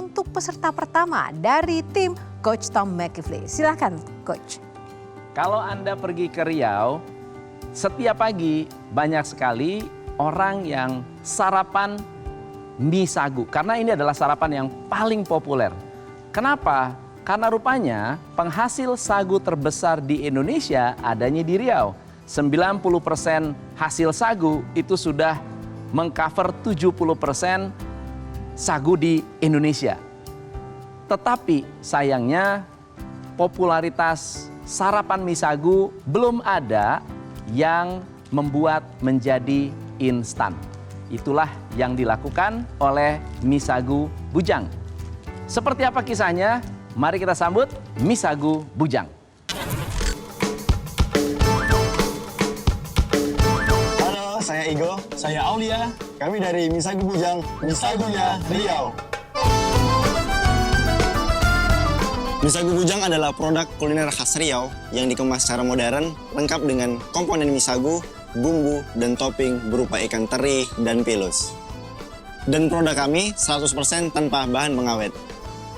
untuk peserta pertama dari tim Coach Tom McKifley. Silakan Coach. Kalau Anda pergi ke Riau, setiap pagi banyak sekali orang yang sarapan mie sagu. Karena ini adalah sarapan yang paling populer. Kenapa? Karena rupanya penghasil sagu terbesar di Indonesia adanya di Riau. 90% hasil sagu itu sudah mengcover 70% sagu di Indonesia. Tetapi sayangnya popularitas sarapan mie sagu belum ada yang membuat menjadi instan. Itulah yang dilakukan oleh mie sagu Bujang. Seperti apa kisahnya? Mari kita sambut mie sagu Bujang. Halo, saya Igo. Saya Aulia. Kami dari Mie Sagu Bujang, Mie Sagunya Riau. Mie Sagu Bujang adalah produk kuliner khas Riau yang dikemas secara modern, lengkap dengan komponen mie sagu, bumbu, dan topping berupa ikan teri dan pilus. Dan produk kami 100% tanpa bahan pengawet.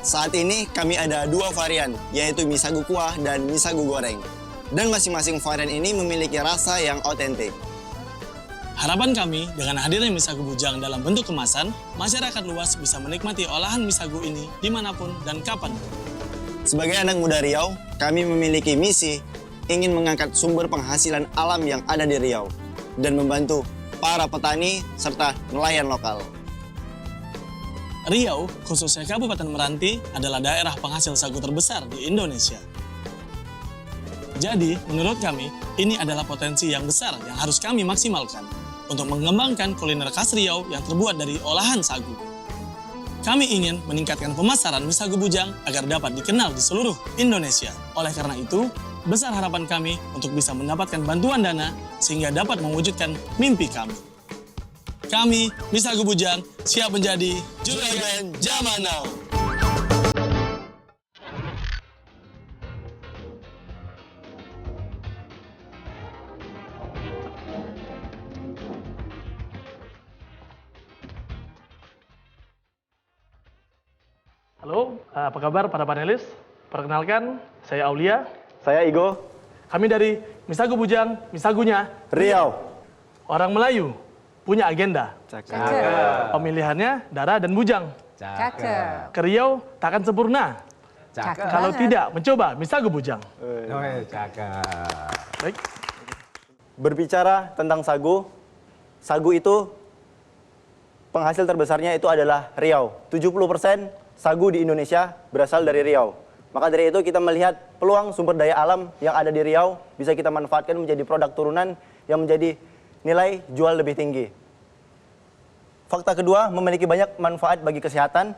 Saat ini kami ada 2 varian, yaitu mie sagu kuah dan mie sagu goreng. Dan masing-masing varian ini memiliki rasa yang otentik. Harapan kami dengan hadirnya mie sagu Bujang dalam bentuk kemasan, masyarakat luas bisa menikmati olahan mie sagu ini dimanapun dan kapanpun. Sebagai anak muda Riau, kami memiliki misi ingin mengangkat sumber penghasilan alam yang ada di Riau dan membantu para petani serta nelayan lokal. Riau, khususnya Kabupaten Meranti, adalah daerah penghasil sagu terbesar di Indonesia. Jadi, menurut kami, ini adalah potensi yang besar yang harus kami maksimalkan untuk mengembangkan kuliner khas Riau yang terbuat dari olahan sagu. Kami ingin meningkatkan pemasaran mie sagu Bujang agar dapat dikenal di seluruh Indonesia. Oleh karena itu, besar harapan kami untuk bisa mendapatkan bantuan dana sehingga dapat mewujudkan mimpi kami. Kami, Mie Sagu Bujang, siap menjadi juragan zaman now. Halo, apa kabar para panelis? Perkenalkan, saya Aulia. Saya Igo. Kami dari Mie Sagu Bujang, Mie Sagunya Riau. Orang Melayu punya agenda. Cakep. Pemilihannya darah dan bujang. Cakep. Ke Riau takkan sempurna. Cakep. Kalau banget. tidak mencoba Mie Sagu Bujang. Baik. Berbicara tentang sagu, sagu itu penghasil terbesarnya itu adalah Riau. 70% sagu di Indonesia berasal dari Riau. Maka dari itu kita melihat peluang sumber daya alam yang ada di Riau bisa kita manfaatkan menjadi produk turunan yang menjadi nilai jual lebih tinggi. Fakta kedua, memiliki banyak manfaat bagi kesehatan.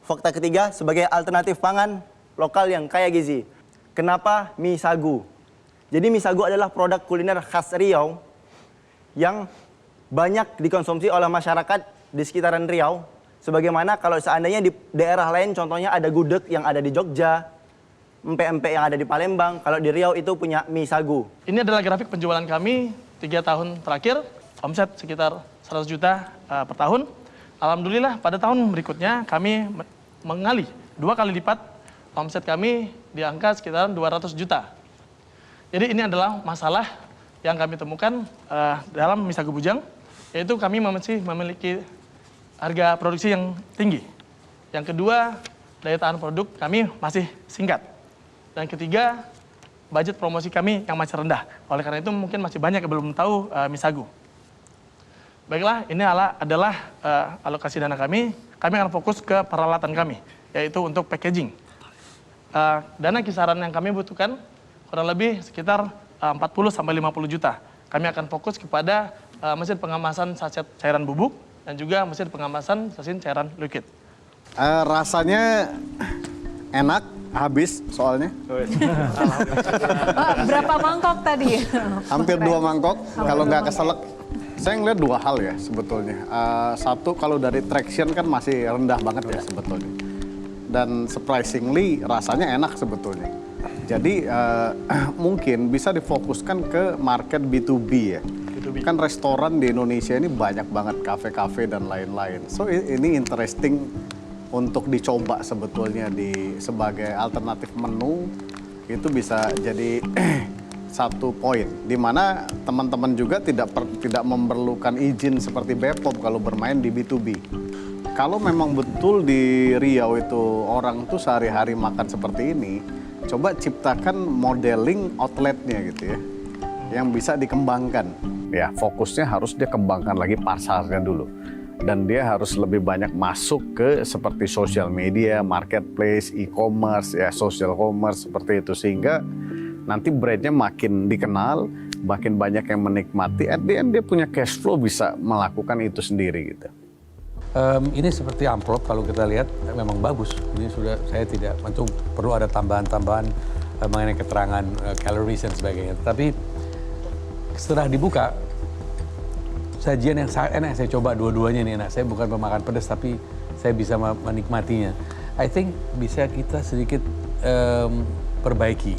Fakta ketiga, sebagai alternatif pangan lokal yang kaya gizi. Kenapa mie sagu? Jadi mie sagu adalah produk kuliner khas Riau yang banyak dikonsumsi oleh masyarakat di sekitaran Riau. Sebagaimana kalau seandainya di daerah lain, contohnya ada gudeg yang ada di Jogja, empek-empek yang ada di Palembang, kalau di Riau itu punya mie sagu. Ini adalah grafik penjualan kami 3 tahun terakhir, omset sekitar 100 juta per tahun. Alhamdulillah pada tahun berikutnya kami mengalih 2 kali lipat omset kami di angka sekitar 200 juta. Jadi ini adalah masalah yang kami temukan dalam mie sagu Bujang, yaitu kami masih memiliki harga produksi yang tinggi. Yang kedua, daya tahan produk kami masih singkat. Dan ketiga, budget promosi kami yang masih rendah. Oleh karena itu mungkin masih banyak yang belum tahu mie sagu. Baiklah, ini adalah alokasi dana kami. Kami akan fokus ke peralatan kami, yaitu untuk packaging. Dana kisaran yang kami butuhkan kurang lebih sekitar 40 sampai 50 juta. Kami akan fokus kepada mesin pengemasan saset cairan bubuk dan juga mesin pengemasan saset cairan liquid. Rasanya enak, habis soalnya. Berapa mangkok tadi? Hampir 2 mangkok, kalau nggak keselak. Saya ngeliat 2 hal ya sebetulnya. Satu, kalau dari traction kan masih rendah banget ya sebetulnya. Dan surprisingly rasanya enak sebetulnya. Jadi mungkin bisa difokuskan ke market B2B ya. B2B. Kan restoran di Indonesia ini banyak banget kafe-kafe dan lain-lain. So ini interesting untuk dicoba sebetulnya sebagai alternatif menu itu bisa jadi satu poin di mana teman-teman juga tidak memerlukan izin seperti Bepom kalau bermain di B2B. Kalau memang betul di Riau itu orang tuh sehari-hari makan seperti ini, coba ciptakan modeling outletnya gitu ya, yang bisa dikembangkan. Ya, fokusnya harus dia kembangkan lagi pasarnya dulu. Dan dia harus lebih banyak masuk ke seperti social media, marketplace, e-commerce, ya social commerce seperti itu. Sehingga nanti brandnya makin dikenal, makin banyak yang menikmati. At the end dia punya cash flow bisa melakukan itu sendiri gitu. Ini seperti amplop kalau kita lihat memang bagus. Ini sudah saya tidak tentu perlu ada tambahan-tambahan mengenai keterangan calories dan sebagainya. Tapi setelah dibuka, sajian yang sangat enak, saya coba dua-duanya nih enak. Saya bukan pemakan pedas tapi saya bisa menikmatinya. I think bisa kita sedikit perbaiki.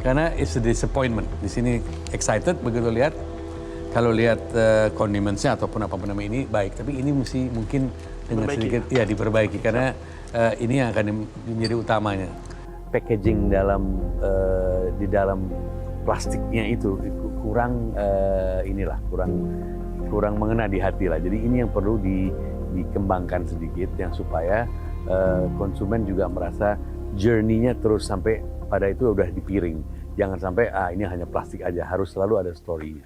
Karena it's a disappointment. Di sini excited begitu lihat. Kalau lihat condimentsnya ataupun apa namanya ini baik, tapi ini mesti mungkin dengan sedikit ya diperbaiki karena ini yang akan menjadi utamanya. Packaging di dalam plastiknya itu kurang kurang mengena di hati lah. Jadi ini yang perlu dikembangkan sedikit yang supaya konsumen juga merasa journey-nya terus sampai pada itu udah di piring. Jangan sampai ini hanya plastik aja, harus selalu ada story-nya.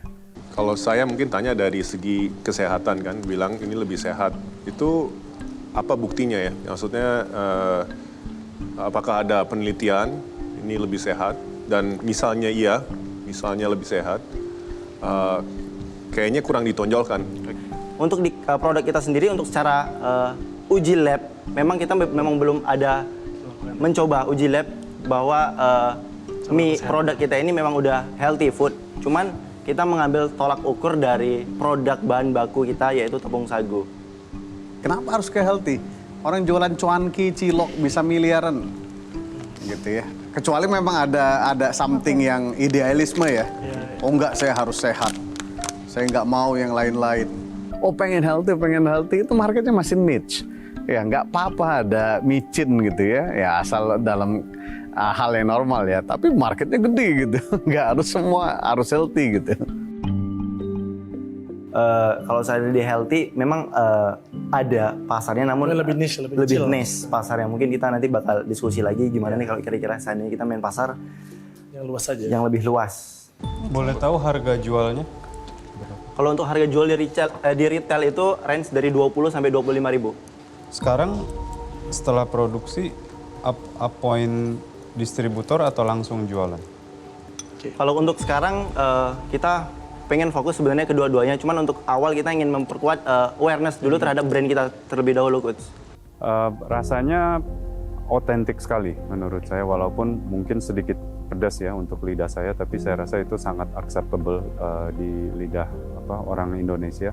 Kalau saya mungkin tanya dari segi kesehatan kan, bilang ini lebih sehat. Itu apa buktinya ya? Maksudnya apakah ada penelitian ini lebih sehat? Dan misalnya misalnya lebih sehat, kayaknya kurang ditonjolkan. Untuk di produk kita sendiri, untuk secara uji lab, memang kita belum ada mencoba uji lab bahwa mie produk kita ini memang udah healthy food. Cuman kita mengambil tolak ukur dari produk bahan baku kita yaitu tepung sagu. Kenapa harus ke healthy? Orang jualan cuanki, cilok bisa miliaran, gitu ya. Kecuali memang ada something yang idealisme ya. Oh enggak, saya harus sehat. Saya nggak mau yang lain-lain. Oh pengen healthy itu marketnya masih niche. Ya nggak apa-apa ada micin gitu ya. Ya asal dalam hal yang normal ya, tapi marketnya gede gitu, nggak harus semua harus healthy gitu. Kalau saya di healthy, memang ada pasarnya, namun lebih niche pasarnya. Mungkin kita nanti bakal diskusi lagi gimana nih kalau kira-kira seandainya kita main pasar yang luas saja. Yang lebih luas. Boleh tahu harga jualnya? Kalau untuk harga jual di retail itu range dari 20 sampai 25 ribu. Sekarang setelah produksi, appoint distributor atau langsung jualan? Kalau untuk sekarang kita pengen fokus sebenarnya kedua-duanya, cuman untuk awal kita ingin memperkuat awareness dulu terhadap brand kita terlebih dahulu, Coach. Rasanya otentik sekali menurut saya, walaupun mungkin sedikit pedas ya untuk lidah saya, tapi saya rasa itu sangat acceptable di lidah orang Indonesia.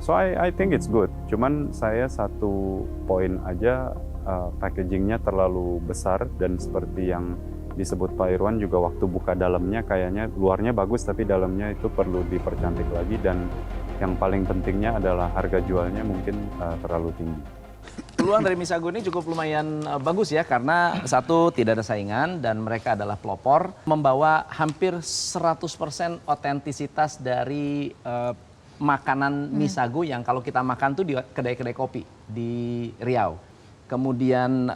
So I think it's good. Cuman saya satu poin aja, packagingnya terlalu besar dan seperti yang disebut Pak Irwan juga waktu buka dalamnya kayaknya luarnya bagus tapi dalamnya itu perlu dipercantik lagi, dan yang paling pentingnya adalah harga jualnya mungkin terlalu tinggi. Peluang dari mie sagu ini cukup lumayan bagus ya, karena satu tidak ada saingan dan mereka adalah pelopor, membawa hampir 100% otentisitas dari makanan mie sagu yang kalau kita makan tuh di kedai-kedai kopi di Riau. Kemudian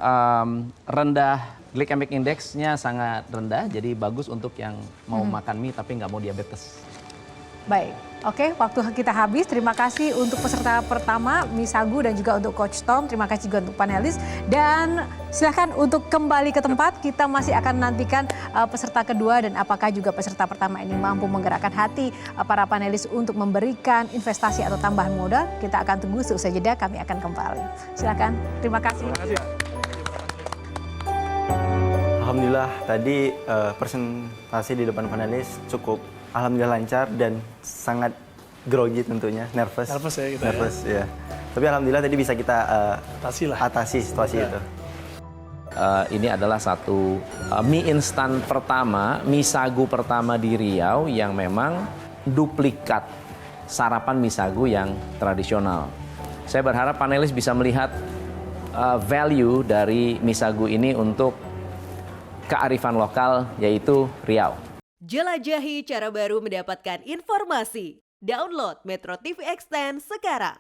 rendah glycemic index-nya sangat rendah, jadi bagus untuk yang mau makan mie tapi nggak mau diabetes. Baik, oke, waktu kita habis. Terima kasih untuk peserta pertama, mie sagu, dan juga untuk Coach Tom. Terima kasih juga untuk panelis. Dan silahkan untuk kembali ke tempat, kita masih akan nantikan peserta kedua dan apakah juga peserta pertama ini mampu menggerakkan hati para panelis untuk memberikan investasi atau tambahan modal. Kita akan tunggu, seusai jeda kami akan kembali. Silahkan, terima kasih. Alhamdulillah tadi presentasi di depan panelis cukup alhamdulillah lancar dan sangat grogi tentunya, nervous ya kita ya. Tapi alhamdulillah tadi bisa kita atasi situasi itu. Ini adalah satu mie instan pertama, mie sagu pertama di Riau yang memang duplikat sarapan mie sagu yang tradisional. Saya berharap panelis bisa melihat value dari mie sagu ini untuk kearifan lokal, yaitu Riau. Jelajahi cara baru mendapatkan informasi. Download Metro TV Extend sekarang.